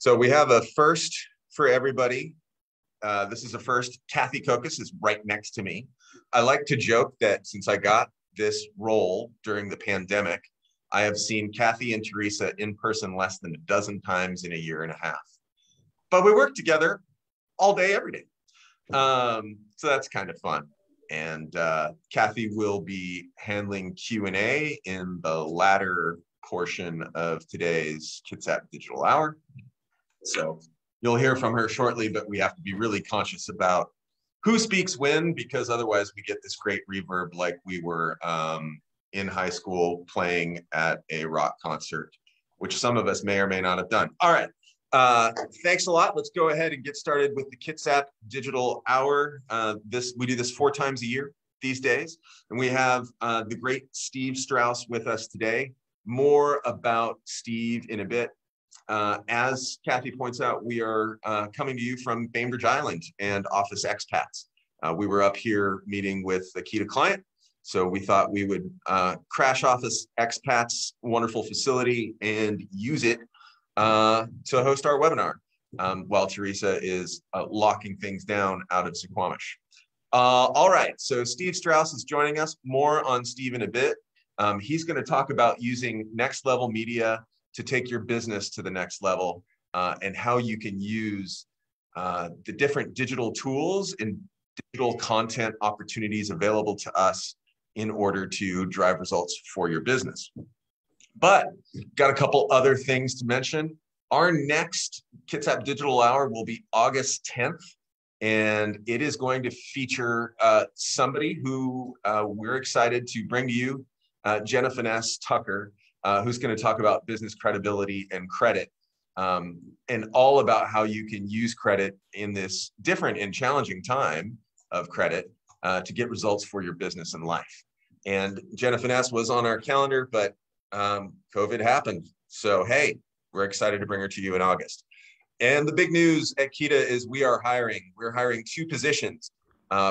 So we have a first for everybody. This is a first. Kathy Kokos is right next to me. I like to joke that since I got this role during the pandemic, I have seen Kathy and Teresa in person less than a dozen times in a year and a half. But we work together all day, every day. So that's kind of fun. And Kathy will be handling Q&A in the latter portion of today's Kitsap Digital Hour. So you'll hear from her shortly, but we have to be really conscious about who speaks when, because otherwise we get this great reverb like we were in high school playing at a rock concert, which some of us may or may not have done. All right. Thanks a lot. Let's go ahead and get started with the Kitsap Digital Hour. We do this 4 times a year these days, and we have the great Steve Strauss with us today. More about Steve in a bit. As Kathy points out, we are coming to you from Bainbridge Island and Office Expats. We were up here meeting with the Kita client, so we thought we would crash Office Expats' wonderful facility and use it to host our webinar while Teresa is locking things down out of Suquamish. All right, so Steve Strauss is joining us. More on Steve in a bit. He's going to talk about using next level media to take your business to the next level and how you can use the different digital tools and digital content opportunities available to us in order to drive results for your business. But got a couple other things to mention. Our next Kitsap Digital Hour will be August 10th, and it is going to feature somebody who we're excited to bring to you, Jenna Finesse Tucker, who's going to talk about business credibility and credit, and all about how you can use credit in this different and challenging time of credit to get results for your business and life. And Jenna Finesse was on our calendar, but COVID happened. So, hey, we're excited to bring her to you in August. And the big news at Kita is we are hiring. We're hiring 2 positions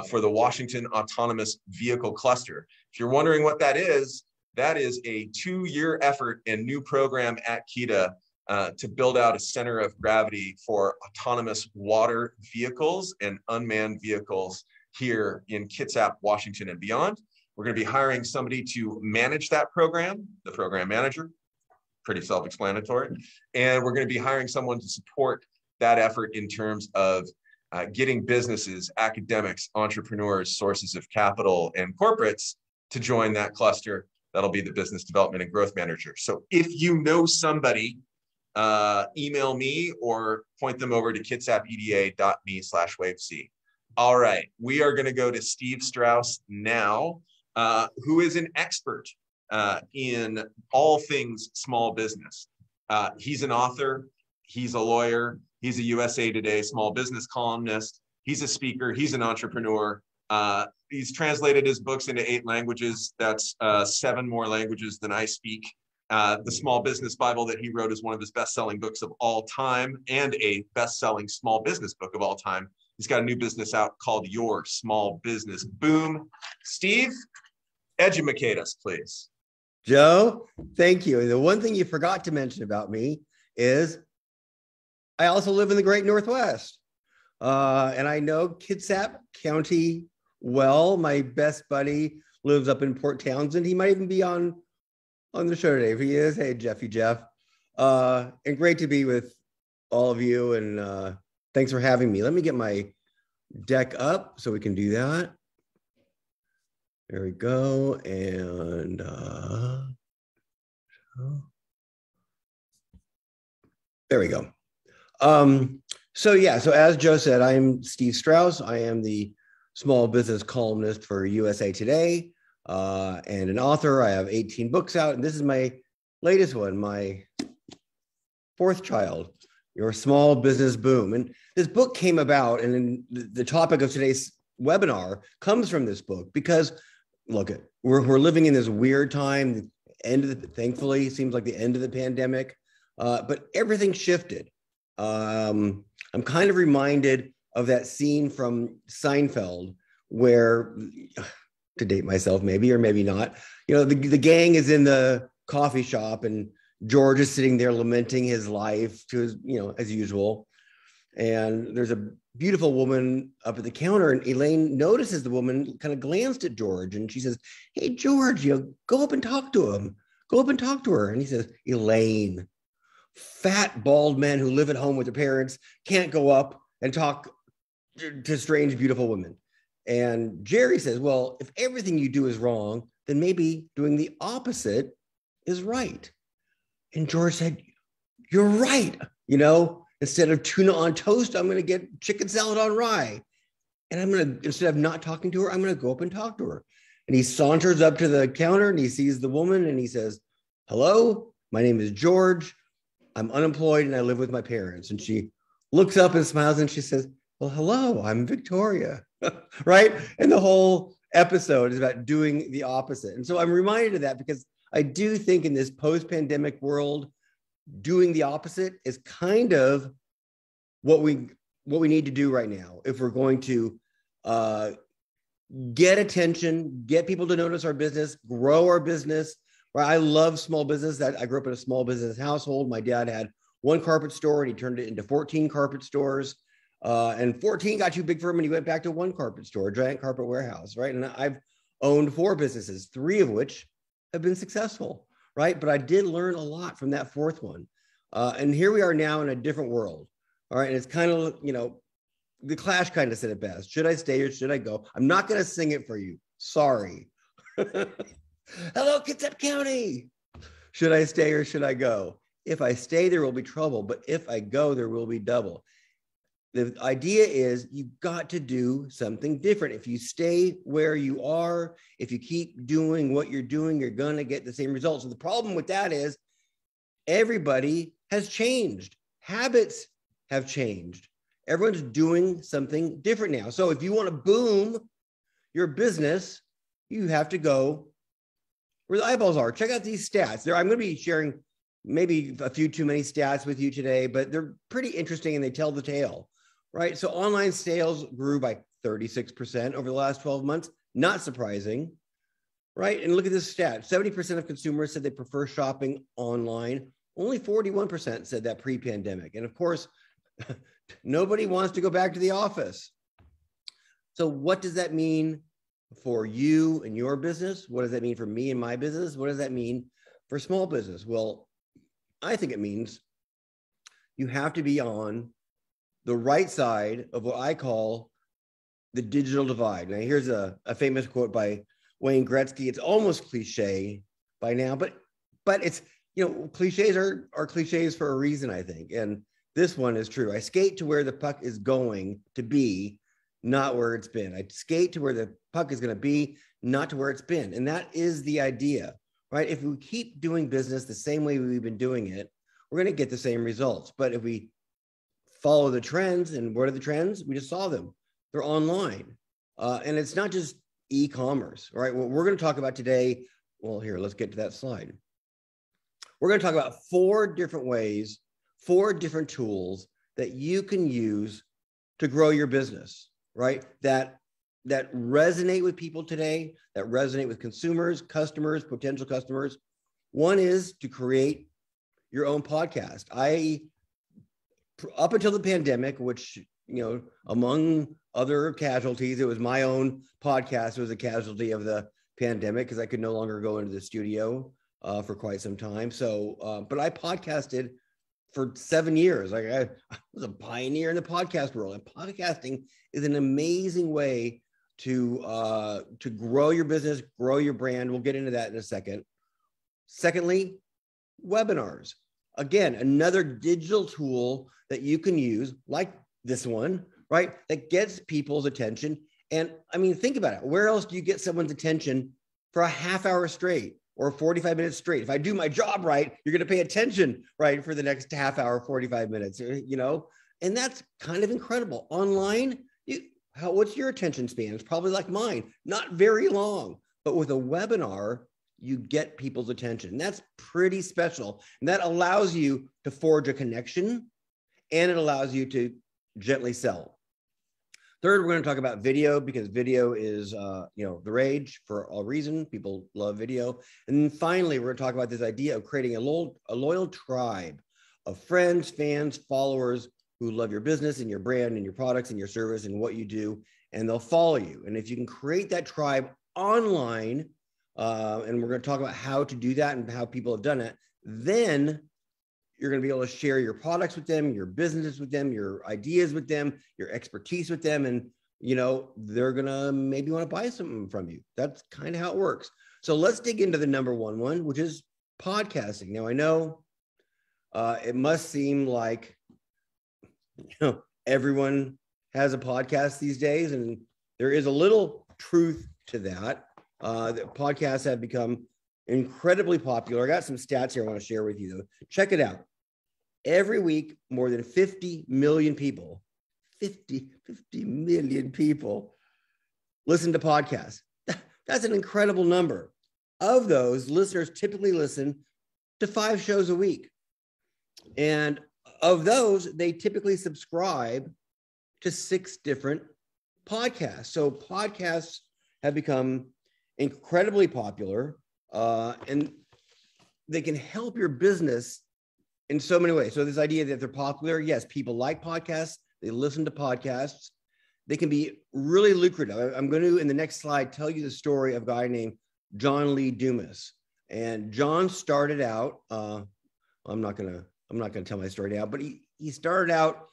for the Washington Autonomous Vehicle Cluster. If you're wondering what that is a 2-year effort and new program at Kita to build out a center of gravity for autonomous water vehicles and unmanned vehicles here in Kitsap, Washington and beyond. We're going to be hiring somebody to manage that program, the program manager, pretty self-explanatory. And we're going to be hiring someone to support that effort in terms of getting businesses, academics, entrepreneurs, sources of capital, and corporates to join that cluster. That'll be the business development and growth manager. So if you know somebody, email me or point them over to kitsapeda.me/wavec. All right, we are going to go to Steve Strauss now, who is an expert in all things small business. He's an author, he's a lawyer, he's a USA Today small business columnist, he's a speaker, he's an entrepreneur. He's translated his books into 8 languages. That's 7 more languages than I speak. The Small Business Bible that he wrote is one of his best-selling books of all time and a best-selling small business book of all time. He's got a new business out called Your Small Business Boom. Steve, educate us, please. Joe, thank you. The one thing you forgot to mention about me is I also live in the Great Northwest. And I know Kitsap County well. My best buddy lives up in Port Townsend. He might even be on the show today. If he is, hey, Jeff. And great to be with all of you. And thanks for having me. Let me get my deck up so we can do that. There we go. And there we go. So as Joe said, I'm Steve Strauss. I am the small business columnist for USA Today and an author. I have 18 books out, and this is my latest one, my 4th child, Your Small Business Boom. And this book came about, and the topic of today's webinar comes from this book because, look, we're living in this weird time, thankfully, seems like the end of the pandemic, but everything shifted. I'm kind of reminded of that scene from Seinfeld where, to date myself maybe or maybe not, the gang is in the coffee shop and George is sitting there lamenting his life to his, as usual. And there's a beautiful woman up at the counter, and Elaine notices the woman kind of glanced at George, and she says, "Hey, George, go up and talk to him. Go up and talk to her." And he says, "Elaine, fat, bald men who live at home with their parents can't go up and talk to strange, beautiful women." And Jerry says, "Well, if everything you do is wrong, then maybe doing the opposite is right." And George said, "You're right. Instead of tuna on toast, I'm going to get chicken salad on rye. And I'm going to, instead of not talking to her, I'm going to go up and talk to her." And he saunters up to the counter and he sees the woman and he says, "Hello, my name is George. I'm unemployed and I live with my parents." And she looks up and smiles and she says, "Well, hello, I'm Victoria." Right? And the whole episode is about doing the opposite. And so I'm reminded of that because I do think in this post-pandemic world, doing the opposite is kind of what we need to do right now if we're going to get attention, get people to notice our business, grow our business. Right? I love small business. I grew up in a small business household. My dad had one carpet store and he turned it into 14 carpet stores. And 14 got too big for him and he went back to one carpet store, a giant carpet warehouse, right? And I've owned 4 businesses, 3 of which have been successful, right? But I did learn a lot from that 4th one. And here we are now in a different world, all right? And it's kind of, the Clash kind of said it best. Should I stay or should I go? I'm not going to sing it for you. Sorry. Hello, Kitsap County. Should I stay or should I go? If I stay, there will be trouble. But if I go, there will be double. The idea is you've got to do something different. If you stay where you are, if you keep doing what you're doing, you're going to get the same results. And the problem with that is everybody has changed. Habits have changed. Everyone's doing something different now. So if you want to boom your business, you have to go where the eyeballs are. Check out these stats. I'm going to be sharing maybe a few too many stats with you today, but they're pretty interesting and they tell the tale. Right. So online sales grew by 36% over the last 12 months. Not surprising. Right. And look at this stat. 70% of consumers said they prefer shopping online. Only 41% said that pre-pandemic. And of course, nobody wants to go back to the office. So what does that mean for you and your business? What does that mean for me and my business? What does that mean for small business? Well, I think it means you have to be on the right side of what I call the digital divide. Now, here's a famous quote by Wayne Gretzky. It's almost cliche by now, but it's, cliches are cliches for a reason, I think. And this one is true. I skate to where the puck is going to be, not where it's been. I skate to where the puck is going to be, not to where it's been. And that is the idea, right? If we keep doing business the same way we've been doing it, we're going to get the same results. But if we follow the trends, and what are the trends? We just saw them. They're online. And it's not just e-commerce, right? What we're going to talk about today, well, here, let's get to that slide. We're going to talk about 4 different ways, 4 different tools that you can use to grow your business, right? That resonate with people today, that resonate with consumers, customers, potential customers. One is to create your own podcast. Up until the pandemic, which, among other casualties, it was my own podcast was a casualty of the pandemic because I could no longer go into the studio for quite some time. So, but I podcasted for 7 years. I was a pioneer in the podcast world. And podcasting is an amazing way to grow your business, grow your brand. We'll get into that in a second. Secondly, webinars. Again, another digital tool that you can use, like this one, right? That gets people's attention. And I mean, think about it. Where else do you get someone's attention for a half hour straight or 45 minutes straight? If I do my job right, you're going to pay attention, right, for the next half hour, 45 minutes, and that's kind of incredible. Online, what's your attention span? It's probably like mine, not very long, but with a webinar, you get people's attention. And that's pretty special. And that allows you to forge a connection and it allows you to gently sell. Third, we're going to talk about video because video is, the rage for all reason. People love video. And then finally, we're going to talk about this idea of creating a loyal tribe of friends, fans, followers who love your business and your brand and your products and your service and what you do, and they'll follow you. And if you can create that tribe online, and we're going to talk about how to do that and how people have done it, then you're going to be able to share your products with them, your businesses with them, your ideas with them, your expertise with them. And, they're going to maybe want to buy something from you. That's kind of how it works. So let's dig into the number one, which is podcasting. Now, I know it must seem like, everyone has a podcast these days, and there is a little truth to that. That podcasts have become incredibly popular. I got some stats here I want to share with you, though. Check it out. Every week, more than 50 million people, 50 million people listen to podcasts. That's an incredible number. Of those, listeners typically listen to 5 shows a week. And of those, they typically subscribe to 6 different podcasts. So podcasts have become incredibly popular, and they can help your business in so many ways. So this idea that they're popular, yes, people like podcasts, they listen to podcasts. They can be really lucrative. I'm going to, in the next slide, tell you the story of a guy named John Lee Dumas. And John started out, I'm not going to tell my story now, but he started out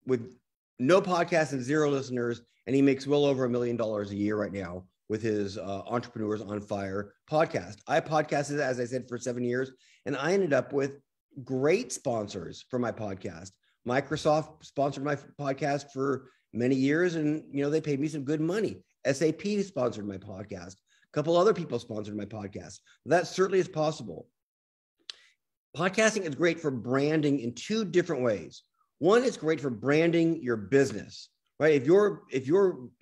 with no podcasts and 0 listeners, and he makes well over $1 million a year right now with his Entrepreneurs on Fire podcast. I podcasted, as I said, for 7 years, and I ended up with great sponsors for my podcast. Microsoft sponsored my podcast for many years, and they paid me some good money. SAP sponsored my podcast. A couple other people sponsored my podcast. That certainly is possible. Podcasting is great for branding in 2 different ways. One, it's great for branding your business, right? If you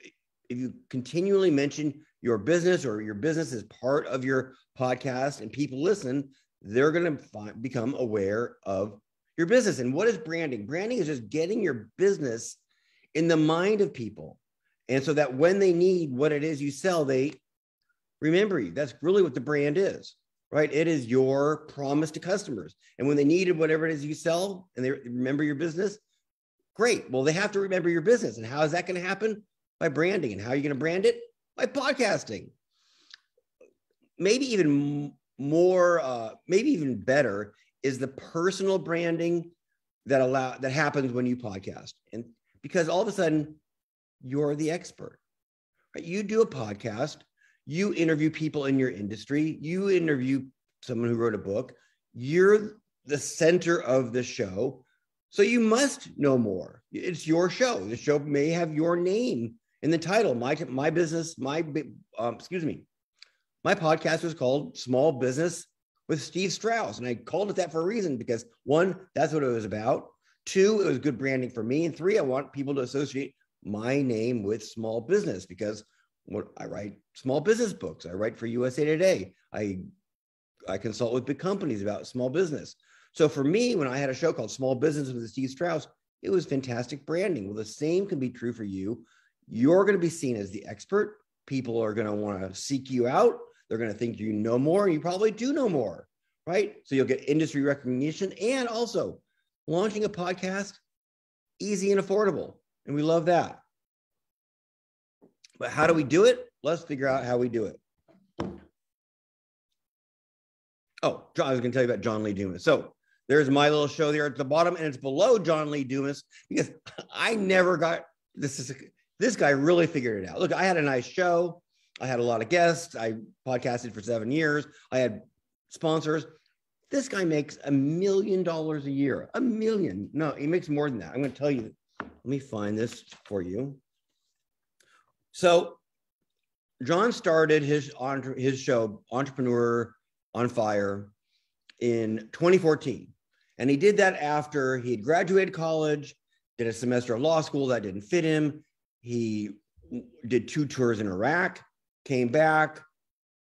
continually mention your business, or your business is part of your podcast and people listen, they're going to become aware of your business. And what is branding? Branding is just getting your business in the mind of people. And so that when they need what it is you sell, they remember you. That's really what the brand is, right? It is your promise to customers. And when they needed whatever it is you sell and they remember your business, great. Well, they have to remember your business. And how is that going to happen? By branding. And how are you going to brand it? By podcasting. Maybe even more, maybe even better is the personal branding that happens when you podcast. And because all of a sudden you're the expert, right? You do a podcast, you interview people in your industry, you interview someone who wrote a book, you're the center of the show. So you must know more. It's your show. The show may have your name in the title. My podcast was called Small Business with Steve Strauss. And I called it that for a reason, because 1, that's what it was about. 2, it was good branding for me. And 3, I want people to associate my name with small business, because I write small business books. I write for USA Today. I consult with big companies about small business. So for me, when I had a show called Small Business with Steve Strauss, it was fantastic branding. Well, the same can be true for you. You're going to be seen as the expert. People are going to want to seek you out. They're going to think you know more, and you probably do know more, right? So you'll get industry recognition, and also launching a podcast, easy and affordable. And we love that. But how do we do it? Let's figure out how we do it. Oh, I was going to tell you about John Lee Dumas. So there's my little show there at the bottom, and it's below John Lee Dumas, because I never got this guy really figured it out. Look, I had a nice show. I had a lot of guests. I podcasted for 7 years. I had sponsors. This guy makes $1 million a year. $1 million. No, he makes more than that. I'm going to tell you. Let me find this for you. So John started his show, Entrepreneur on Fire, in 2014. And he did that after he had graduated college, did a semester of law school that didn't fit him. He did 2 tours in Iraq, came back,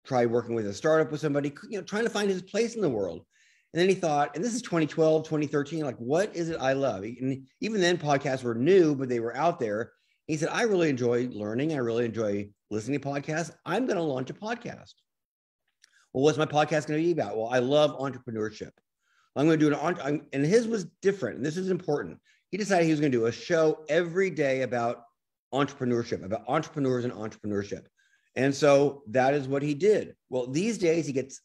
tried working with a startup with somebody, trying to find his place in the world. And then he thought, and this is 2012, 2013, like, what is it I love? And even then podcasts were new, but they were out there. He said, I really enjoy learning. I really enjoy listening to podcasts. I'm going to launch a podcast. Well, what's my podcast going to be about? Well, I love entrepreneurship. I'm going to do and his was different. And this is important. He decided he was going to do a show every day about entrepreneurship, about entrepreneurs and entrepreneurship. And so that is what he did. Well, these days he gets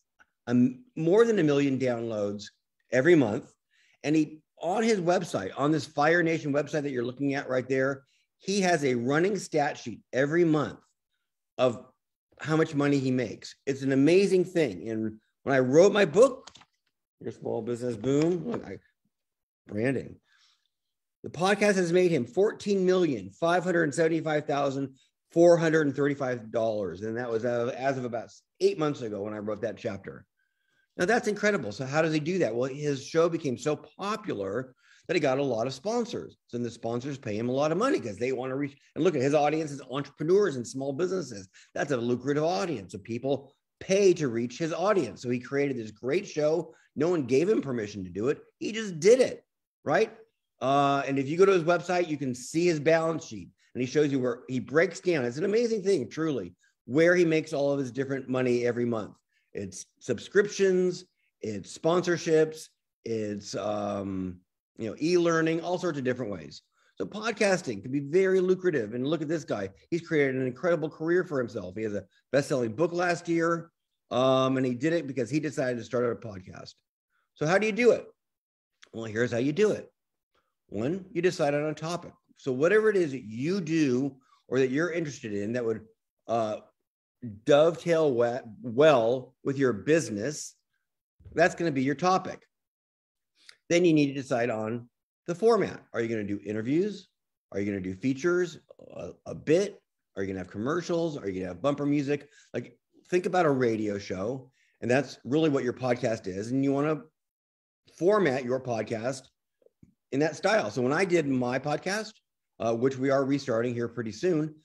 more than 1 million downloads every month. And he, on his website, on this Fire Nation website that you're looking at right there, he has a running stat sheet every month of how much money he makes. It's an amazing thing. And when I wrote my book, Your Small Business Boom, branding, the podcast has made him $14,575,435. And that was as of about 8 months ago when I wrote that chapter. Now that's incredible. So how does he do that? Well, his show became so popular that he got a lot of sponsors. So the sponsors pay him a lot of money because they want to reach, and look at his audience is entrepreneurs and small businesses. That's a lucrative audience. So people pay to reach his audience. So he created this great show. No one gave him permission to do it. He just did it, right? And if you go to his website, you can see his balance sheet and he shows you where he breaks down. It's an amazing thing, truly, where he makes all of his different money every month. It's subscriptions, it's sponsorships, it's e-learning, all sorts of different ways. So podcasting can be very lucrative. And look at this guy. He's created an incredible career for himself. He has a best-selling book last year, and he did it because he decided to start a podcast. So how do you do it? Well, here's how you do it. One, you decide on a topic. So whatever it is that you do or that you're interested in that would dovetail well with your business, that's going to be your topic. Then you need to decide on the format. Are you going to do interviews? Are you going to do features, a bit? Are you going to have commercials? Are you going to have bumper music? Like, think about a radio show, and that's really what your podcast is. And you want to format your podcast in that style. So when I did my podcast, which we are restarting here pretty soon,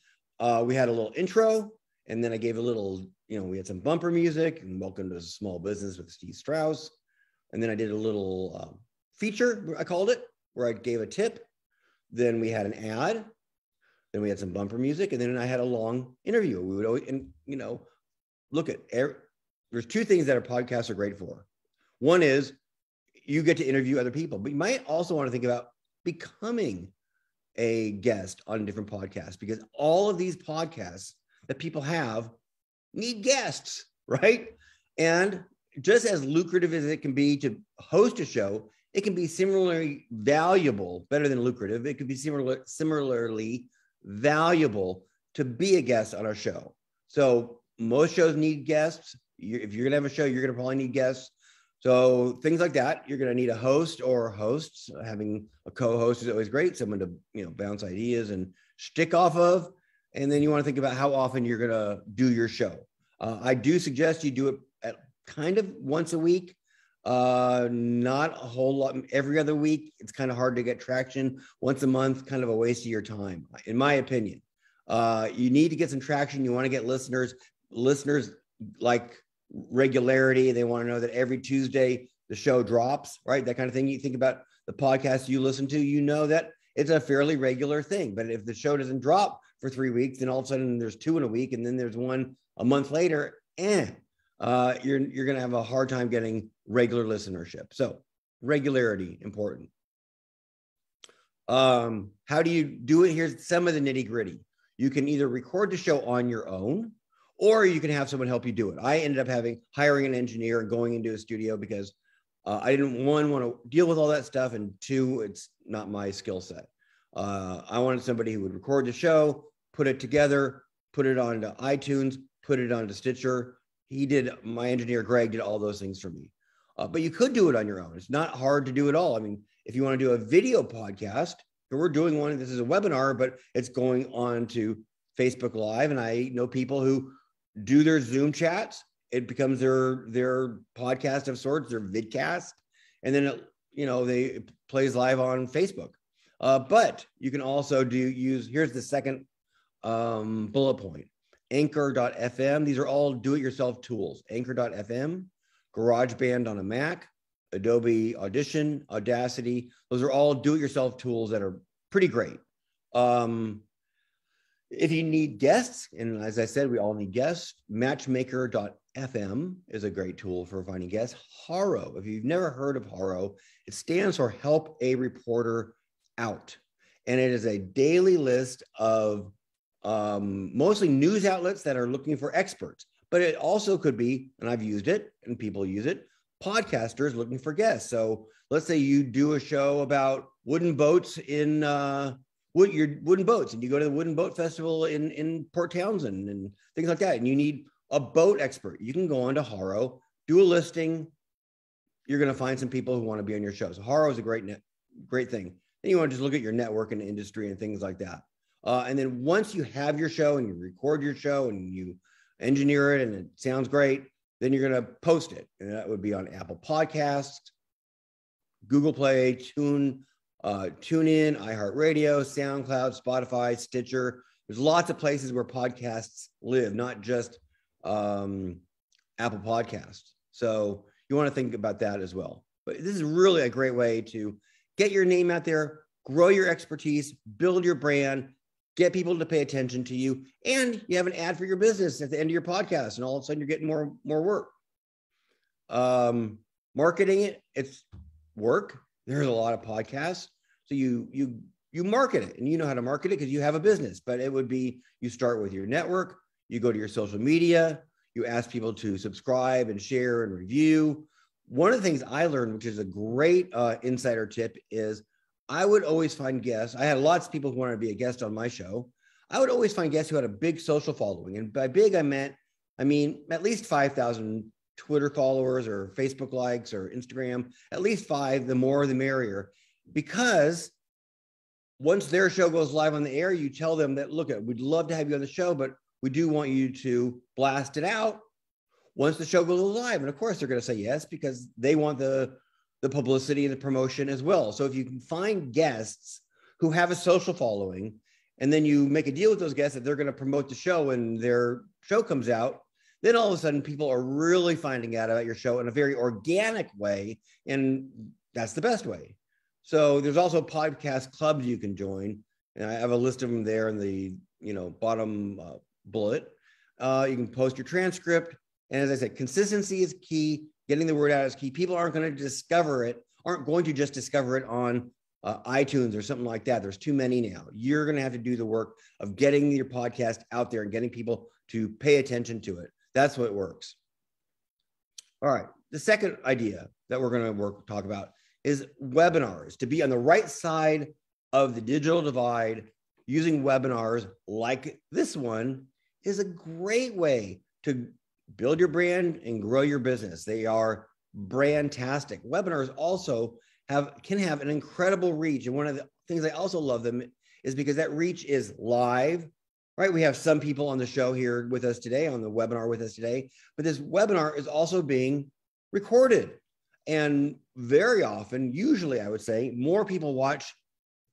we had a little intro, and then I gave a little, we had some bumper music and welcome to Small Business with Steve Strauss. And then I did a little feature, I called it, where I gave a tip. Then we had an ad. Then we had some bumper music. And then I had a long interview. We would always, look at, there's two things that our podcasts are great for. One is you get to interview other people, but you might also want to think about becoming a guest on different podcasts, because all of these podcasts that people have need guests, right? And just as lucrative as it can be to host a show, it can be similarly valuable, better than lucrative. It could be similarly valuable to be a guest on our show. So most shows need guests. If you're going to have a show, you're going to probably need guests. So things like that, you're going to need a host or hosts. Having a co-host is always great. Someone to bounce ideas and stick off of. And then you want to think about how often you're going to do your show. I do suggest you do it at kind of once a week, not a whole lot every other week. It's kind of hard to get traction. Once a month, kind of a waste of your time, in my opinion. You need to get some traction. You want to get listeners. Listeners like regularity. They want to know that every Tuesday the show drops, right? That kind of thing. You think about the podcast you listen to, that it's a fairly regular thing. But if the show doesn't drop for 3 weeks, then all of a sudden there's 2 in a week, and then there's one a month later, you're going to have a hard time getting regular listenership. So regularity, important. How do you do it? Here's some of the nitty gritty. You can either record the show on your own, or you can have someone help you do it. I ended up hiring an engineer and going into a studio because I didn't, one, want to deal with all that stuff, and two, it's not my skill set. I wanted somebody who would record the show, put it together, put it onto iTunes, put it onto Stitcher. My engineer, Greg, did all those things for me. But you could do it on your own. It's not hard to do at all. I mean, if you want to do a video podcast, and we're doing one, this is a webinar, but it's going on to Facebook Live. And I know people who do their Zoom chats. It becomes their podcast of sorts, their vidcast. And then, it plays live on Facebook. But you can also here's the second bullet point, Anchor.fm. These are all do-it-yourself tools. Anchor.fm, GarageBand on a Mac, Adobe Audition, Audacity. Those are all do-it-yourself tools that are pretty great. If you need guests, and as I said, we all need guests, matchmaker.fm is a great tool for finding guests. Haro, if you've never heard of Haro, it stands for Help a Reporter Out. And it is a daily list of mostly news outlets that are looking for experts. But it also could be, and I've used it and people use it, podcasters looking for guests. So let's say you do a show about wooden boats in your wooden boats, and you go to the Wooden Boat Festival in Port Townsend and things like that, and you need a boat expert. You can go on to Haro, do a listing. You're going to find some people who want to be on your show. So Haro is a great thing. Then you want to just look at your network and industry and things like that. And then once you have your show and you record your show and you engineer it and it sounds great, then you're going to post it. And that would be on Apple Podcasts, Google Play, TuneIn, iHeartRadio, SoundCloud, Spotify, Stitcher. There's lots of places where podcasts live, not just Apple Podcasts. So you want to think about that as well. But this is really a great way to get your name out there, grow your expertise, build your brand, get people to pay attention to you, and you have an ad for your business at the end of your podcast, and all of a sudden you're getting more work. Marketing it, it's work. There's a lot of podcasts. So you market it, and you know how to market it because you have a business. But it would be, you start with your network, you go to your social media, you ask people to subscribe and share and review. One of the things I learned, which is a great insider tip, is I would always find guests. I had lots of people who wanted to be a guest on my show. I would always find guests who had a big social following. And by big, I mean, at least 5,000 Twitter followers or Facebook likes or Instagram, at least 5, the more the merrier. Because once their show goes live on the air, you tell them that, look, we'd love to have you on the show, but we do want you to blast it out once the show goes live. And of course, they're going to say yes, because they want the publicity and the promotion as well. So if you can find guests who have a social following, and then you make a deal with those guests that they're going to promote the show when their show comes out, then all of a sudden people are really finding out about your show in a very organic way. And that's the best way. So there's also podcast clubs you can join. And I have a list of them there in the bottom bullet. You can post your transcript. And as I said, consistency is key. Getting the word out is key. People aren't going to just discover it on iTunes or something like that. There's too many now. You're going to have to do the work of getting your podcast out there and getting people to pay attention to it. That's what works. All right. The second idea that we're going to talk about is webinars. To be on the right side of the digital divide, using webinars like this one is a great way to build your brand and grow your business. They are brandtastic. Webinars also can have an incredible reach. And one of the things I also love them is because that reach is live, right? We have some people on the show here with us today, on the webinar with us today, but this webinar is also being recorded. And very often, usually I would say, more people watch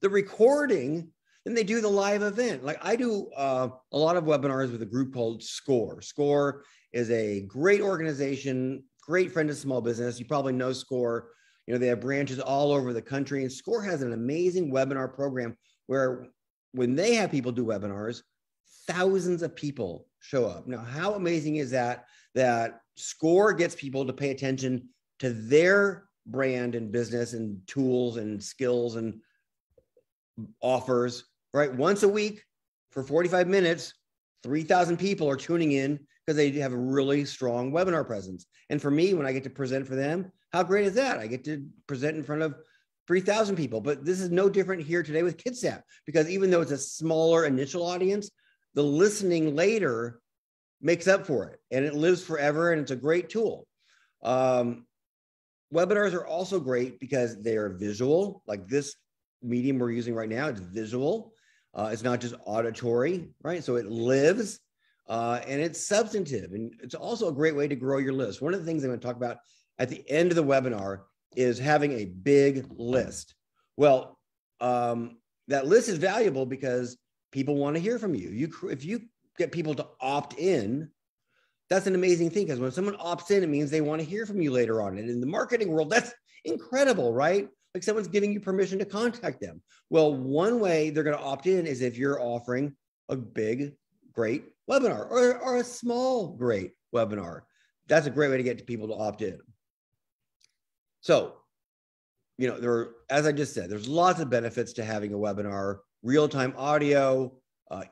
the recording than they do the live event. Like I do a lot of webinars with a group called SCORE. SCORE is a great organization, great friend of small business. You probably know SCORE. They have branches all over the country, and SCORE has an amazing webinar program where when they have people do webinars, thousands of people show up. Now, how amazing is that SCORE gets people to pay attention to their brand and business and tools and skills and offers, right? Once a week for 45 minutes, 3,000 people are tuning in because they have a really strong webinar presence. And for me, when I get to present for them, how great is that? I get to present in front of 3,000 people. But this is no different here today with Kitsap, because even though it's a smaller initial audience, the listening later makes up for it, and it lives forever, and it's a great tool. Webinars are also great because they are visual, like this medium we're using right now. It's visual. It's not just auditory, right? So it lives and it's substantive. And it's also a great way to grow your list. One of the things I'm going to talk about at the end of the webinar is having a big list. Well, that list is valuable because people want to hear from you. If you get people to opt in, that's an amazing thing, because when someone opts in, it means they want to hear from you later on. And in the marketing world, that's incredible, right? Like someone's giving you permission to contact them. Well, one way they're going to opt in is if you're offering a big, great webinar or a small, great webinar. That's a great way to get people to opt in. So, as I just said, there's lots of benefits to having a webinar, real-time audio,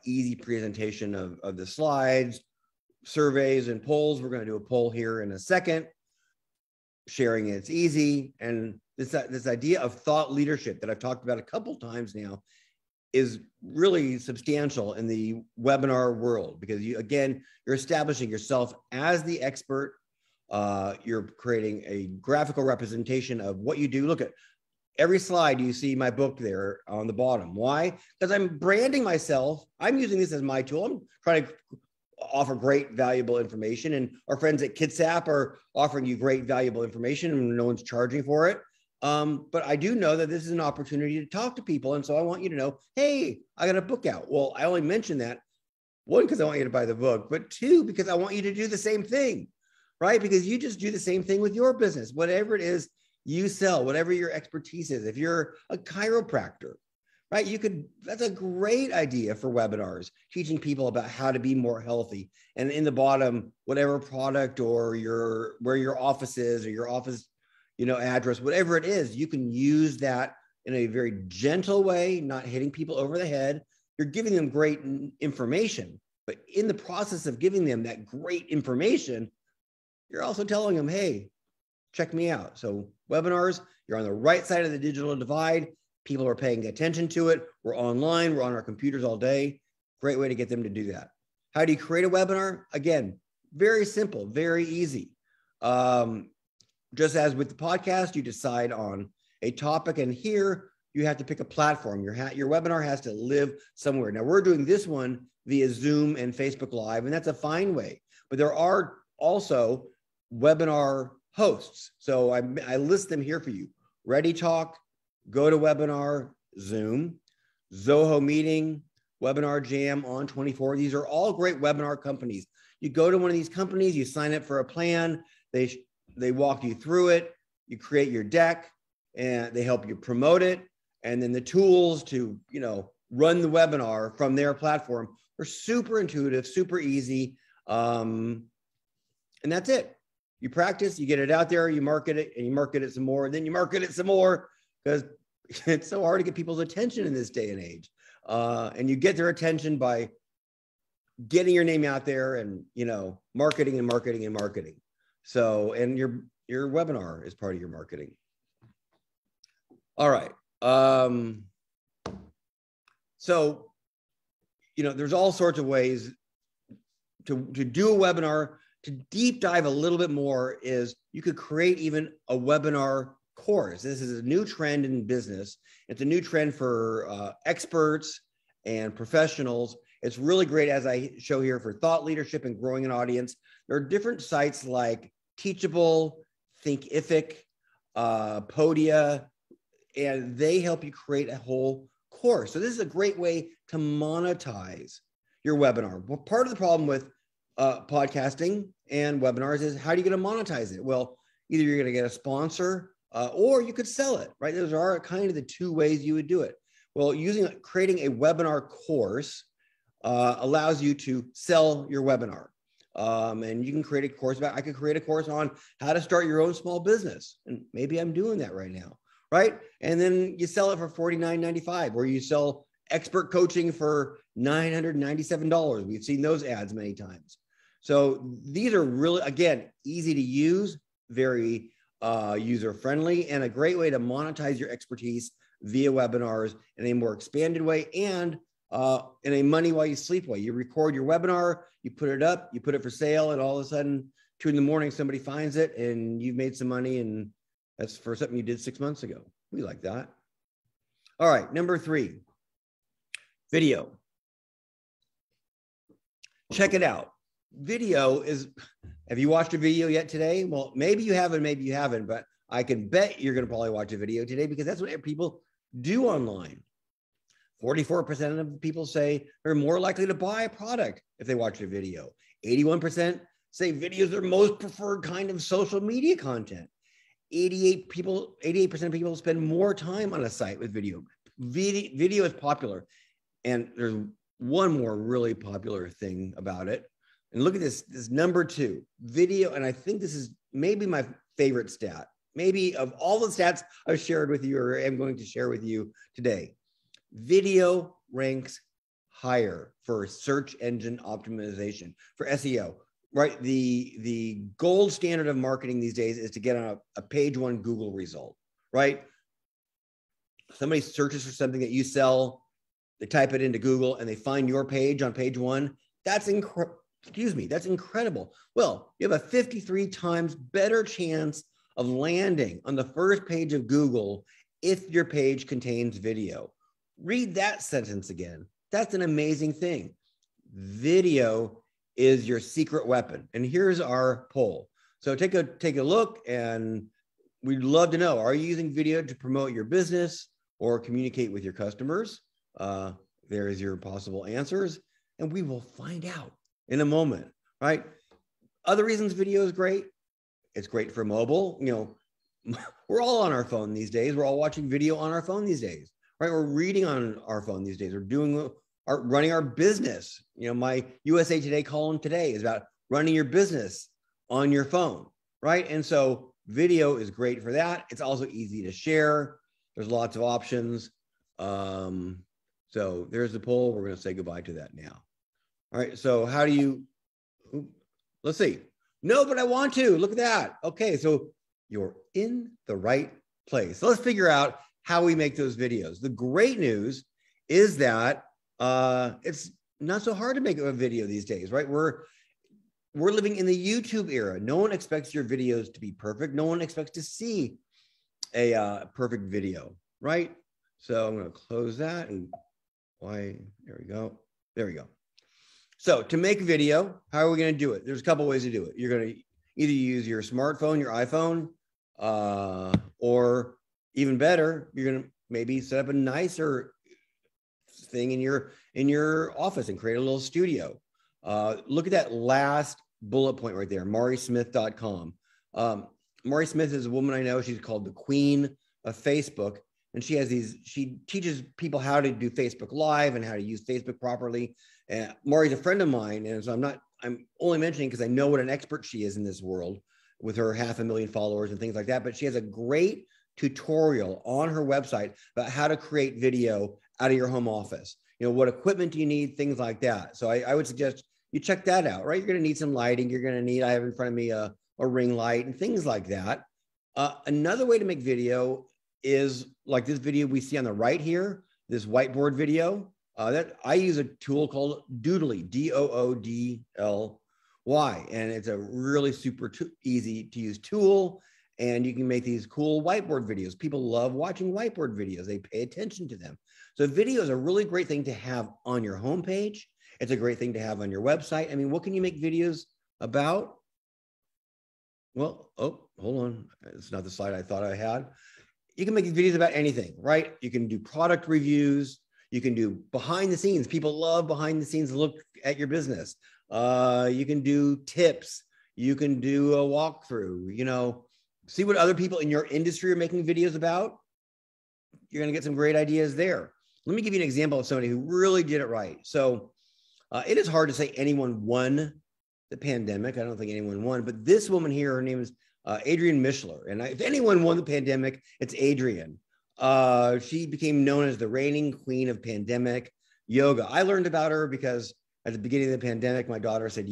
easy presentation of the slides, surveys and polls. We're going to do a poll here in a second. Sharing it's easy. And this idea of thought leadership that I've talked about a couple times now is really substantial in the webinar world, because you're establishing yourself as the expert. You're creating a graphical representation of what you do. Look at every slide, you see my book there on the bottom. Why? Because I'm branding myself. I'm using this as my tool. I'm trying to offer great, valuable information. And our friends at Kitsap are offering you great, valuable information, and no one's charging for it. But I do know that this is an opportunity to talk to people. And so I want you to know, hey, I got a book out. Well, I only mention that, one, because I want you to buy the book, but two, because I want you to do the same thing, right? Because you just do the same thing with your business, whatever it is you sell, whatever your expertise is. If you're a chiropractor, right? That's a great idea for webinars, teaching people about how to be more healthy. And in the bottom, whatever product or where your office is, or your office, address, whatever it is, you can use that in a very gentle way, not hitting people over the head. You're giving them great information, but in the process of giving them that great information, you're also telling them, hey, check me out. So webinars, you're on the right side of the digital divide. People are paying attention to it. We're online. We're on our computers all day. Great way to get them to do that. How do you create a webinar? Again, very simple, very easy. Just as with the podcast, you decide on a topic, and here you have to pick a platform. Your webinar has to live somewhere. Now, we're doing this one via Zoom and Facebook Live, and that's a fine way. But there are also webinar hosts. So I list them here for you. ReadyTalk, GoToWebinar, Zoom, Zoho Meeting, Webinar Jam, On24. These are all great webinar companies. You go to one of these companies, you sign up for a plan, they walk you through it, you create your deck, and they help you promote it. And then the tools to, run the webinar from their platform are super intuitive, super easy. And that's it. You practice, you get it out there, you market it, and you market it some more, and then you market it some more, because it's so hard to get people's attention in this day and age. And you get their attention by getting your name out there and, marketing and marketing and marketing. So, and your webinar is part of your marketing. All right. So, there's all sorts of ways to do a webinar. To deep dive a little bit more is you could create even a webinar course. This is a new trend in business. It's a new trend for experts and professionals. It's really great, as I show here, for thought leadership and growing an audience. There are different sites like Teachable, Thinkific, Podia, and they help you create a whole course. So this is a great way to monetize your webinar. Well, part of the problem with podcasting and webinars is, how do you get to monetize it? Well, either you're going to get a sponsor or you could sell it, right? Those are kind of the two ways you would do it. Well, creating a webinar course allows you to sell your webinar. And you can create a course I could create a course on how to start your own small business. And maybe I'm doing that right now, right? And then you sell it for $49.95, or you sell expert coaching for $997. We've seen those ads many times. So these are really, again, easy to use, very user-friendly, and a great way to monetize your expertise via webinars in a more expanded way, and in a money while you sleep way. You record your webinar, you put it up, you put it for sale, and all of a sudden, 2 a.m, somebody finds it and you've made some money, and that's for something you did 6 months ago. We like that. All right, number 3, video. Check it out. Video is, have you watched a video yet today? Well, maybe you haven't, but I can bet you're going to probably watch a video today, because that's what people do online. 44% of people say they're more likely to buy a product if they watch a video. 81% say video is their most preferred kind of social media content. 88% of people spend more time on a site with video. Video is popular, and there's one more really popular thing about it. And look at this number 2, video. And I think this is maybe my favorite stat, maybe of all the stats I've shared with you or am going to share with you today. Video ranks higher for search engine optimization, for SEO, right? The gold standard of marketing these days is to get on a page 1 Google result, right? Somebody searches for something that you sell, they type it into Google and they find your page on page 1. That's incredible. Well, you have a 53 times better chance of landing on the first page of Google if your page contains video. Read that sentence again. That's an amazing thing. Video is your secret weapon. And here's our poll. So take a look, and we'd love to know, are you using video to promote your business or communicate with your customers? There's your possible answers, and we will find out in a moment, right? Other reasons video is great. It's great for mobile. You know, we're all on our phone these days. We're all watching video on our phone these days, right? We're reading on our phone these days. We're running our business. You know, my USA Today column today is about running your business on your phone, right? And so video is great for that. It's also easy to share. There's lots of options. So there's the poll. We're going to say goodbye to that now. All right. So how do you, let's see. No, but I want to. Look at that. Okay. So you're in the right place. So let's figure out how we make those videos. The great news is that it's not so hard to make a video these days, right? We're living in the YouTube era. No one expects your videos to be perfect. No one expects to see a perfect video, right? So I'm going to close that and there we go. There we go. So to make a video, how are we going to do it? There's a couple ways to do it. You're going to either use your smartphone, your iPhone, or even better, you're going to maybe set up a nicer thing in your office and create a little studio. Look at that last bullet point right there, MariSmith.com. Mari Smith is a woman I know. She's called the Queen of Facebook. And she teaches people how to do Facebook Live and how to use Facebook properly. And Mari's a friend of mine. And so I'm only mentioning because I know what an expert she is in this world with her 500,000 followers and things like that. But she has a great tutorial on her website about how to create video out of your home office. You know, what equipment do you need, things like that. So I would suggest you check that out, right? You're going to need some lighting. You're going to need, I have in front of me a ring light and things like that. Another way to make video is like this video we see on the right here, this whiteboard video. That I use a tool called Doodly, Doodly, and it's a really super easy to use tool. And you can make these cool whiteboard videos. People love watching whiteboard videos. They pay attention to them. So video is a really great thing to have on your homepage. It's a great thing to have on your website. I mean, what can you make videos about? Well, oh, hold on. It's not the slide I thought I had. You can make videos about anything, right? You can do product reviews. You can do behind the scenes. People love behind the scenes look at your business. You can do tips. You can do a walkthrough, you know, see what other people in your industry are making videos about. You're going to get some great ideas there. Let me give you an example of somebody who really did it right. So it is hard to say anyone won the pandemic. I don't think anyone won, but this woman here, her name is Adrienne Mishler. And if anyone won the pandemic, it's Adrienne. She became known as the reigning queen of pandemic yoga. I learned about her because at the beginning of the pandemic, my daughter said,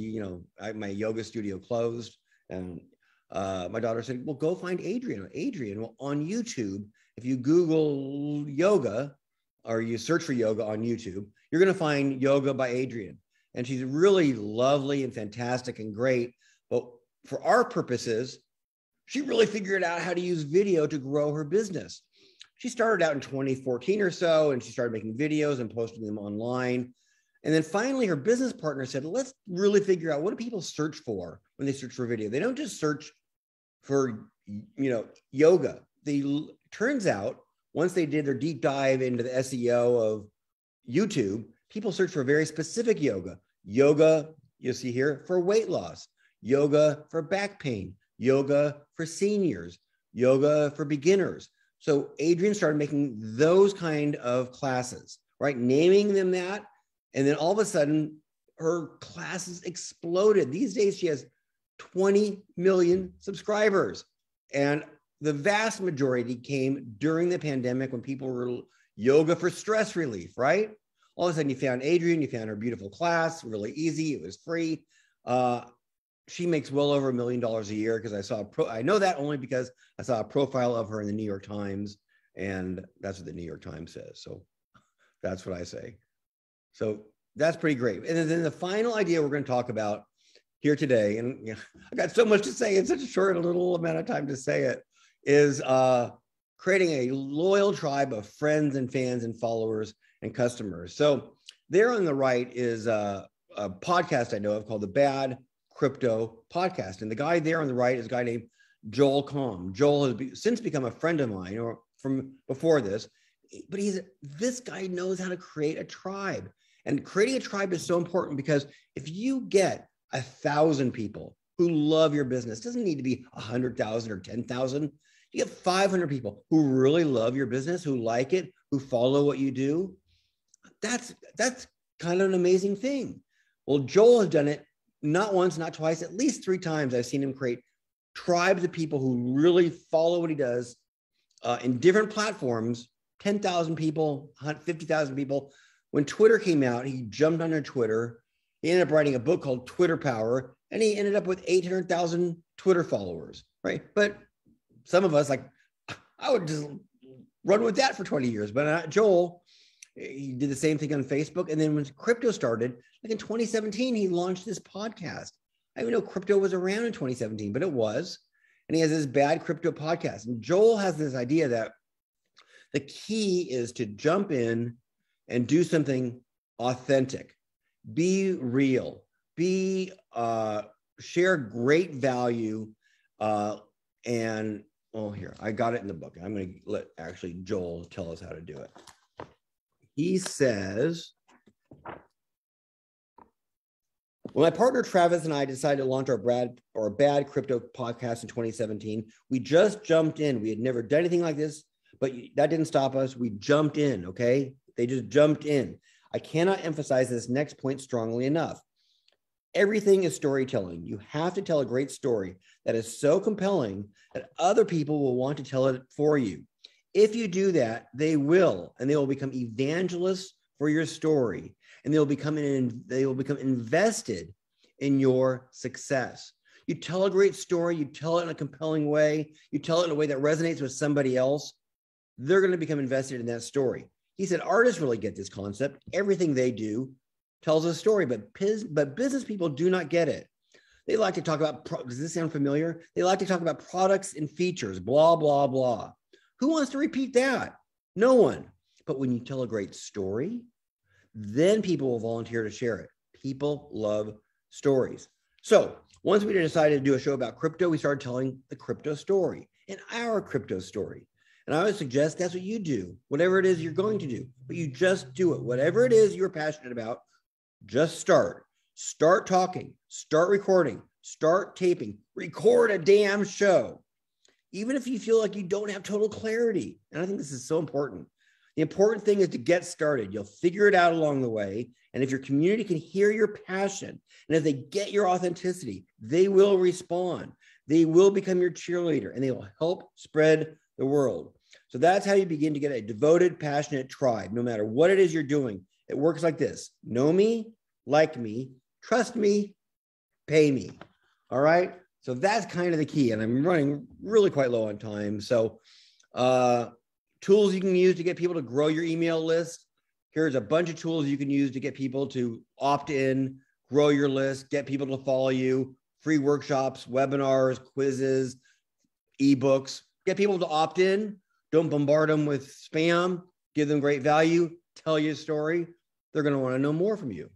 my yoga studio closed. And my daughter said, well, go find Adrienne. Adrienne, well, on YouTube, if you Google yoga or you search for yoga on YouTube, you're going to find yoga by Adrienne. And she's really lovely and fantastic and great. But for our purposes, she really figured out how to use video to grow her business. She started out in 2014 or so, and she started making videos and posting them online. And then finally, her business partner said, let's really figure out what do people search for when they search for video. They don't just search for, yoga. Turns out, once they did their deep dive into the SEO of YouTube, people search for very specific yoga. Yoga, you'll see here, for weight loss. Yoga for back pain. Yoga for seniors. Yoga for beginners. So Adrienne started making those kind of classes, right? Naming them that. And then all of a sudden, her classes exploded. These days, she has 20 million subscribers. And the vast majority came during the pandemic when people were yoga for stress relief, right? All of a sudden, you found Adrienne, you found her beautiful class, really easy. It was free. She makes well over $1 million a year because I know that only because I saw a profile of her in the New York Times, and that's what the New York Times says. So that's what I say. So that's pretty great. And then the final idea we're going to talk about here today, and I got so much to say in such a short little amount of time to say it, is creating a loyal tribe of friends and fans and followers and customers. So there on the right is a podcast I know of called the Bad Crypto Podcast. And the guy there on the right is a guy named Joel Comm. Joel has since become a friend of mine, or from before this, but this guy knows how to create a tribe. And creating a tribe is so important because if you get 1,000 people who love your business, it doesn't need to be 100,000 or 10,000. You get 500 people who really love your business, who like it, who follow what you do. That's kind of an amazing thing. Well, Joel has done it not once, not twice, at least 3 times. I've seen him create tribes of people who really follow what he does in different platforms, 10,000 people, 50,000 people. When Twitter came out, he jumped on Twitter. He ended up writing a book called Twitter Power, and he ended up with 800,000 Twitter followers, right? But some of us, like, I would just run with that for 20 years. But Joel, he did the same thing on Facebook. And then when crypto started, like in 2017, he launched this podcast. I didn't even know crypto was around in 2017, but it was. And he has this Bad Crypto Podcast. And Joel has this idea that the key is to jump in and do something authentic, be real, share great value. And here, I got it in the book. I'm going to let actually Joel tell us how to do it. He says, when my partner Travis and I decided to launch our Bad Crypto Podcast in 2017, we just jumped in. We had never done anything like this, but that didn't stop us. We jumped in, okay? They just jumped in. I cannot emphasize this next point strongly enough. Everything is storytelling. You have to tell a great story that is so compelling that other people will want to tell it for you. If you do that, they will become evangelists for your story, and they will become invested in your success. You tell a great story, you tell it in a compelling way, you tell it in a way that resonates with somebody else, they're going to become invested in that story. He said artists really get this concept. Everything they do tells a story, but business people do not get it. They like to talk about, does this sound familiar? They like to talk about products and features, blah, blah, blah. Who wants to repeat that? No one. But when you tell a great story, then people will volunteer to share it. People love stories. So once we decided to do a show about crypto, we started telling the crypto story and our crypto story. And I would suggest that's what you do, whatever it is you're going to do, but you just do it. Whatever it is you're passionate about, just start. Start talking, start recording, start taping, record a damn show. Even if you feel like you don't have total clarity. And I think this is so important. The important thing is to get started. You'll figure it out along the way. And if your community can hear your passion, and if they get your authenticity, they will respond. They will become your cheerleader, and they will help spread the world. So that's how you begin to get a devoted, passionate tribe, no matter what it is you're doing. It works like this. Know me, like me, trust me, pay me. All right. So that's kind of the key. And I'm running really quite low on time. So tools you can use to get people to grow your email list. Here's a bunch of tools you can use to get people to opt in, grow your list, get people to follow you, free workshops, webinars, quizzes, ebooks, get people to opt in. Don't bombard them with spam, give them great value, tell you a story. They're going to want to know more from you.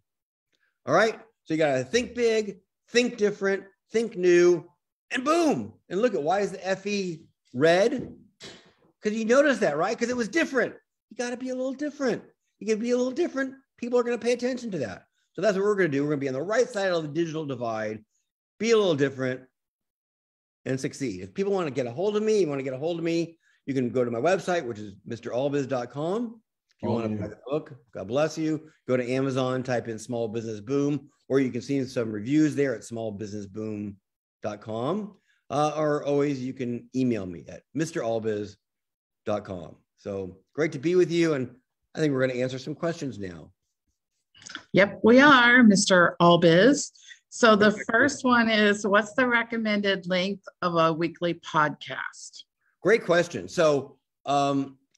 All right. So you got to think big, think different, think new, and boom. And look at, why is the FE red? Because you noticed that, right? Because it was different. You got to be a little different. You can be a little different. People are going to pay attention to that. So that's what we're going to do. We're going to be on the right side of the digital divide, be a little different, and succeed. If people want to get a hold of me, you can go to my website, which is MrAllBiz.com. If If you want to buy the book, God bless you. Go to Amazon, type in Small Business Boom, or you can see some reviews there at smallbusinessboom.com. Or always you can email me at mrallbiz.com. So great to be with you. And I think we're going to answer some questions now. Yep, we are, Mr. AllBiz. So the first one is, what's the recommended length of a weekly podcast? Great question. So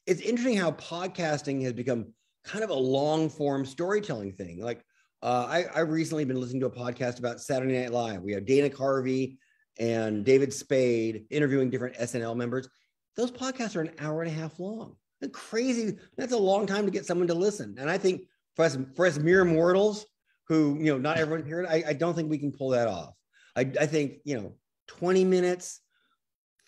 it's interesting how podcasting has become kind of a long form storytelling thing. Like I've recently been listening to a podcast about Saturday Night Live. We have Dana Carvey and David Spade interviewing different SNL members. Those podcasts are an hour and a half long. That's crazy. That's a long time to get someone to listen. And I think for us mere mortals who, not everyone hears it, I don't think we can pull that off. I think, 20 minutes,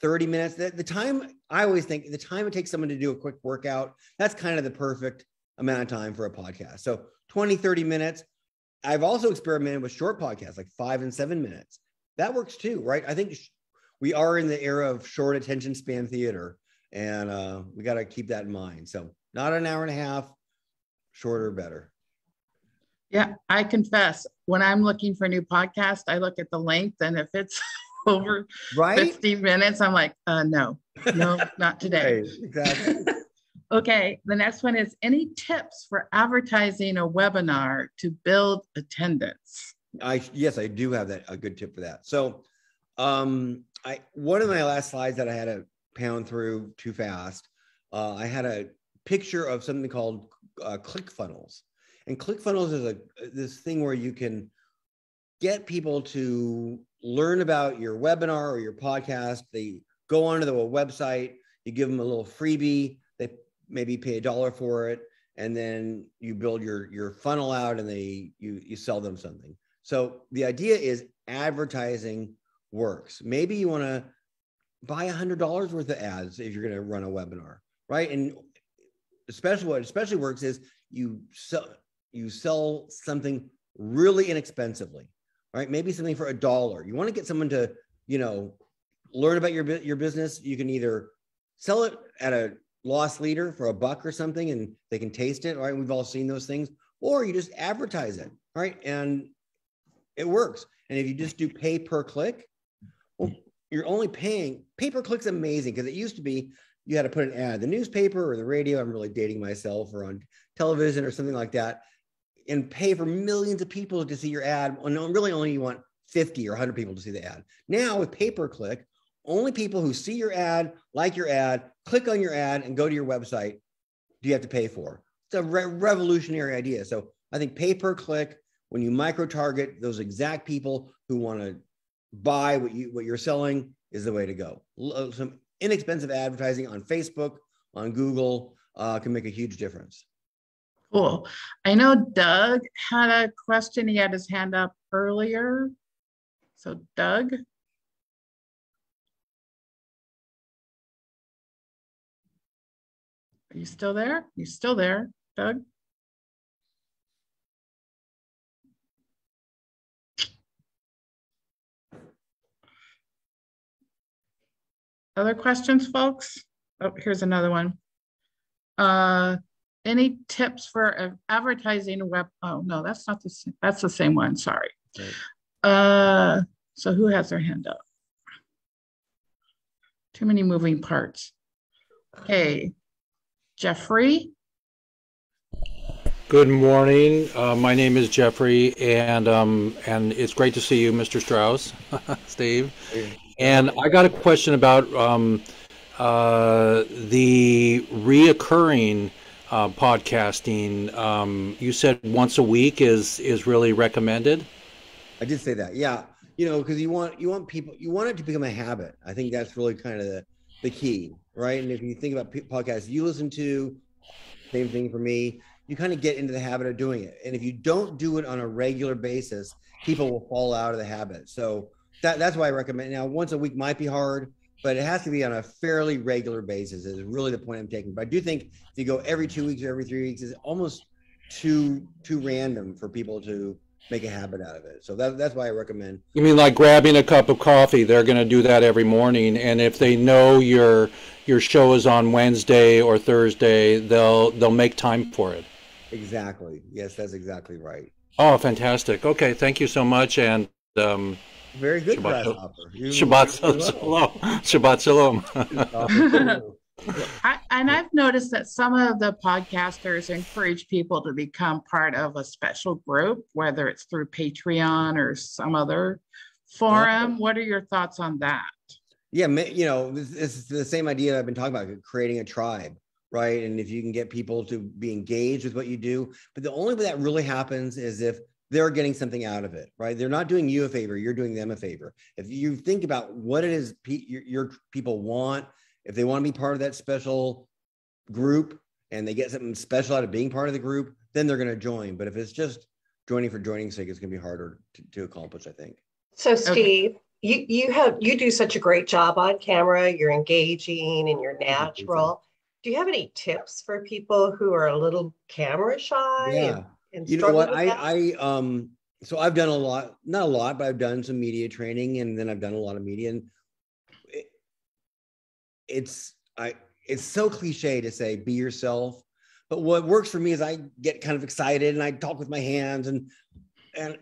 30 minutes, the time, I always think the time it takes someone to do a quick workout, that's kind of the perfect amount of time for a podcast. So 20, 30 minutes. I've also experimented with short podcasts, like 5 and 7 minutes. That works too, right? I think we are in the era of short attention span theater, and we got to keep that in mind. So not an hour and a half, shorter, better. Yeah, I confess, when I'm looking for a new podcast, I look at the length, and if it's over 15 minutes, I'm like, no, not today. Right, exactly. Okay, the next one is, any tips for advertising a webinar to build attendance? Yes, I do have a good tip for that. So one of my last slides that I had to pound through too fast, I had a picture of something called ClickFunnels. And ClickFunnels is this thing where you can get people to learn about your webinar or your podcast. They go onto the website, you give them a little freebie, they maybe pay $1 for it, and then you build your funnel out, and you sell them something. So the idea is advertising works. Maybe you want to buy $100 worth of ads if you're going to run a webinar, right? And especially what especially works is you sell something really inexpensively, right? Maybe something for $1. You want to get someone to, learn about your business. You can either sell it at a loss leader for $1 or something, and they can taste it, right? We've all seen those things. Or you just advertise it, right? And it works. And if you just do pay per click, well, you're only paying. Pay per click's amazing, because it used to be you had to put an ad in the newspaper or the radio. I'm really dating myself, or on television or something like that, and pay for millions of people to see your ad. Well, no, really only you want 50 or 100 people to see the ad. Now with pay per click, only people who see your ad, like your ad, click on your ad, and go to your website do you have to pay for. It's a revolutionary idea. So I think pay per click, when you micro target those exact people who want to buy what you're selling, is the way to go. Some inexpensive advertising on Facebook, on Google, can make a huge difference. Cool. I know Doug had a question. He had his hand up earlier. So Doug. Are you still there? You still there, Doug? Other questions, folks? Oh, here's another one. Any tips for advertising web? Oh, no, that's not the same. That's the same one. Sorry. Right. So who has their hand up? Too many moving parts. Okay. Jeffrey. Good morning. My name is Jeffrey, and it's great to see you, Mr. Strauss, Steve. And I got a question about the reoccurring podcasting. You said once a week is really recommended. I did say that, yeah. Because you want people, you want it to become a habit. I think that's really kind of the key, right? And if you think about podcasts you listen to, same thing for me, you kind of get into the habit of doing it. And if you don't do it on a regular basis, people will fall out of the habit. So that's why I recommend. Now, once a week might be hard, but it has to be on a fairly regular basis is really the point I'm taking. But I do think if you go every 2 weeks or every 3 weeks, it's almost too random for people to make a habit out of it. So that's why I recommend. You mean like grabbing a cup of coffee? They're going to do that every morning, and if they know your show is on Wednesday or Thursday, they'll make time for it. Exactly. Yes, that's exactly right. Oh, fantastic. Okay, thank you so much, and very good, Grasshopper. Shabbat Shalom. Shabbat Shalom. I've noticed that some of the podcasters encourage people to become part of a special group, whether it's through Patreon or some other forum. What are your thoughts on that? Yeah, it's the same idea I've been talking about, creating a tribe, right? And if you can get people to be engaged with what you do, but the only way that really happens is if they're getting something out of it, right? They're not doing you a favor, you're doing them a favor. If you think about what it is your people want, if they want to be part of that special group and they get something special out of being part of the group, then they're going to join. But if it's just joining for joining's sake, it's going to be harder to accomplish, I think. So Steve, you do such a great job on camera. You're engaging and you're natural. Do you have any tips for people who are a little camera shy? Yeah. And you know what? So I've done not a lot, but I've done some media training, and then I've done a lot of media. And it's so cliche to say be yourself, but what works for me is I get kind of excited and I talk with my hands, and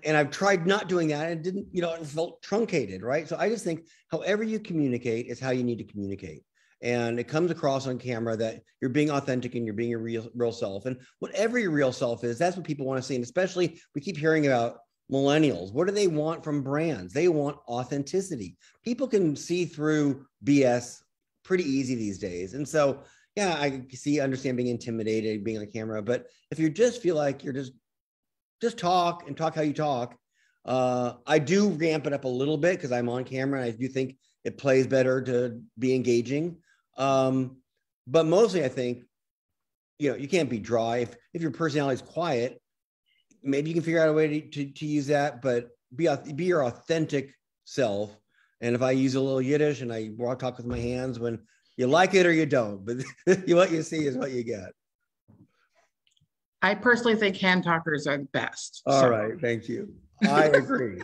I've tried not doing that and didn't, it felt truncated, right? So I just think however you communicate is how you need to communicate. And it comes across on camera that you're being authentic and you're being your real self. And whatever your real self is, that's what people want to see. And especially we keep hearing about millennials. What do they want from brands? They want authenticity. People can see through BS pretty easy these days. And so, yeah, I understand being intimidated, being on camera. But if you just feel like you're just talk how you talk. I do ramp it up a little bit because I'm on camera. And I do think it plays better to be engaging. But mostly I think, you can't be dry. If your personality is quiet, maybe you can figure out a way to use that, but be your authentic self. And if I use a little Yiddish and I talk with my hands, when you like it or you don't, but what you see is what you get. I personally think hand talkers are the best. All right. Thank you. I agree.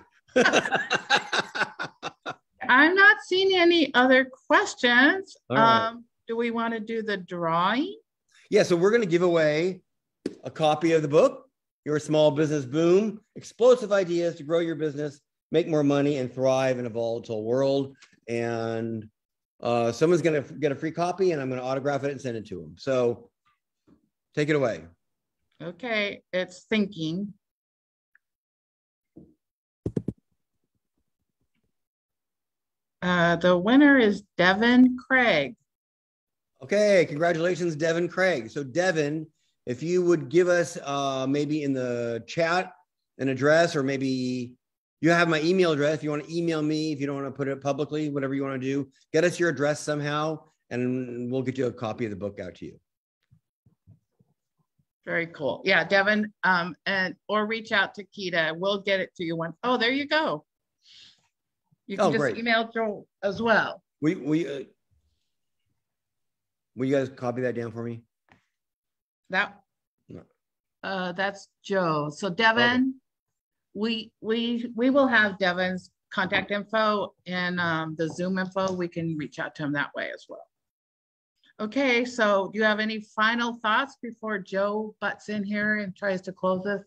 I'm not seeing any other questions. Right. Do we want to do the drawing? Yeah, so we're going to give away a copy of the book, Your Small Business Boom, Explosive Ideas to Grow Your Business, Make More Money, and Thrive in a Volatile World. And someone's going to get a free copy, and I'm going to autograph it and send it to them. So take it away. Okay, it's thinking. The winner is Devin Craig. Okay, congratulations, Devin Craig. So Devin, if you would give us maybe in the chat an address, or maybe you have my email address. If you want to email me, if you don't want to put it publicly, whatever you want to do, get us your address somehow, and we'll get you a copy of the book out to you. Very cool. Yeah, Devin, or reach out to Kita. We'll get it to you once. Oh, there you go. You can just email Joel as well. Will you guys copy that down for me? That's Joe. So Devin, we will have Devin's contact info and the Zoom info. We can reach out to him that way as well. Okay, so do you have any final thoughts before Joe butts in here and tries to close this?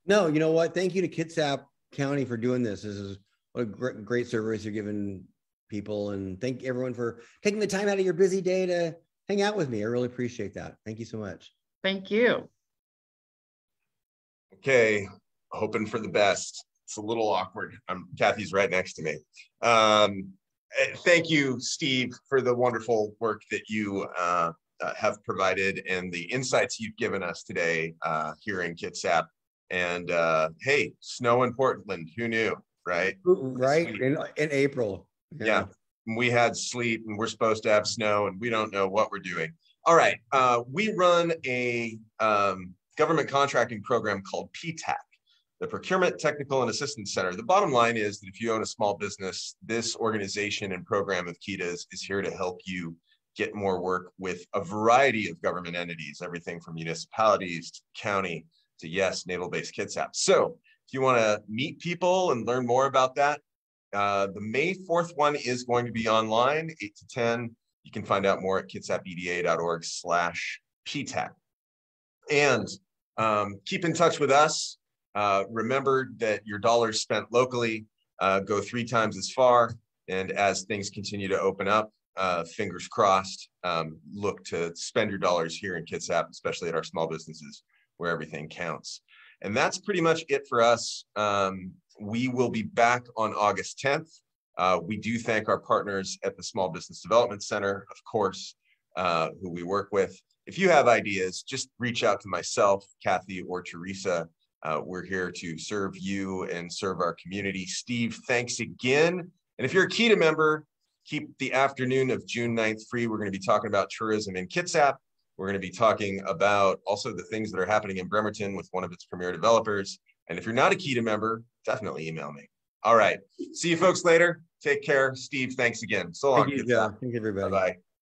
No, you know what? Thank you to Kitsap County for doing this. This is what a great service you're giving people, and thank everyone for taking the time out of your busy day to hang out with me. I really appreciate that. Thank you so much. Thank you. Okay, hoping for the best. It's a little awkward. Kathy's right next to me. Thank you, Steve, for the wonderful work that you have provided and the insights you've given us today here in Kitsap. And hey, snow in Portland, who knew, right? Right, in April. Yeah, we had sleet and we're supposed to have snow and we don't know what we're doing. All right, we run a government contracting program called PTAC, the Procurement Technical and Assistance Center. The bottom line is that if you own a small business, this organization and program of Kita's is here to help you get more work with a variety of government entities, everything from municipalities to county to yes, naval-based Kitsap. So if you want to meet people and learn more about that, the May 4th one is going to be online, 8 to 10. You can find out more at kitsapeda.org/PTAC. And keep in touch with us. Remember that your dollars spent locally go 3 times as far. And as things continue to open up, fingers crossed, look to spend your dollars here in Kitsap, especially at our small businesses where everything counts. And that's pretty much it for us. We will be back on August 10th. We do thank our partners at the Small Business Development Center, of course, who we work with. If you have ideas, just reach out to myself, Kathy, or Teresa. We're here to serve you and serve our community. Steve, thanks again. And if you're a KEDA member, keep the afternoon of June 9th free. We're going to be talking about tourism in Kitsap. We're going to be talking about also the things that are happening in Bremerton with one of its premier developers. And if you're not a KEDA member, definitely email me. All right. See you folks later. Take care. Steve, thanks again. So long. Thank you, Joe. Thank you, everybody. Bye-bye.